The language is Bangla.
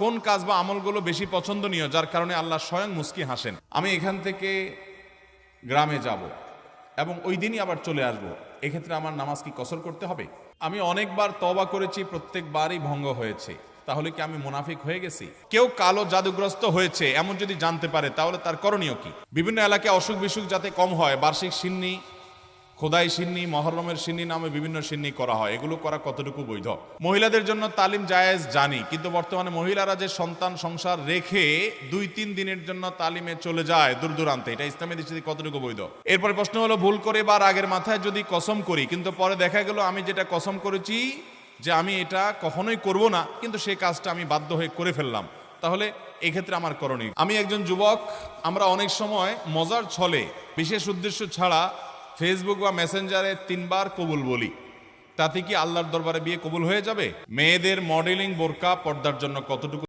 কোন কাজ বা আমলগুলো বেশি পছন্দনীয় যার কারণে আল্লাহ স্বয়ং মুস্কি হাসেন? আমি এখান থেকে গ্রামে যাব এবং ওই দিনই আবার চলে আসব, এক্ষেত্রে আমার নামাজ কি কসর করতে হবে? আমি অনেকবার তওবা করেছি, প্রত্যেকবারই ভঙ্গ হয়েছে, তাহলে কি আমি মুনাফিক হয়ে গেছি? কেউ কালো জাদুগ্রস্ত হয়েছে এমন যদি জানতে পারে তাহলে তার করণীয় কি? বিভিন্ন এলাকায় অসুখ বিসুখ যাতে কম হয়, বার্ষিক সিন্নি, খোদাই সিন্নি, মহরমের সিন্নি নামে বিভিন্ন সিন্নি করা হয়, এগুলো করা কতটুকু বৈধ? মহিলাদের জন্য তালিম জায়েজ জানি, কিন্তু বর্তমানে মহিলারা যে সন্তান সংসার রেখে 2-3 দিনের জন্য তালিমে চলে যায় দূর দূরান্তে, এটা ইসলামের দৃষ্টিতে কতটুকু বৈধ? এরপরে প্রশ্ন হলো, ভুল করে বা রাগের মাথায় যদি কসম করি, কিন্তু পরে দেখা গেল আমি যেটা কসম করেছি যে আমি এটা কখনোই করব না, কিন্তু সেই কাজটা আমি বাধ্য হয়ে করে ফেললাম, তাহলে এক্ষেত্রে আমার করণীয়? আমি একজন যুবক, আমরা অনেক সময় মজার ছলে বিশেষ উদ্দেশ্য ছাড়া ফেসবুক বা মেসেঞ্জারে 3 বার কবুল বলি, তাতে কি আল্লাহর দরবারে বিয়ে কবুল হয়ে যাবে? মেয়েদের মডেলিং বোরকা পর্দার জন্য কতটুকু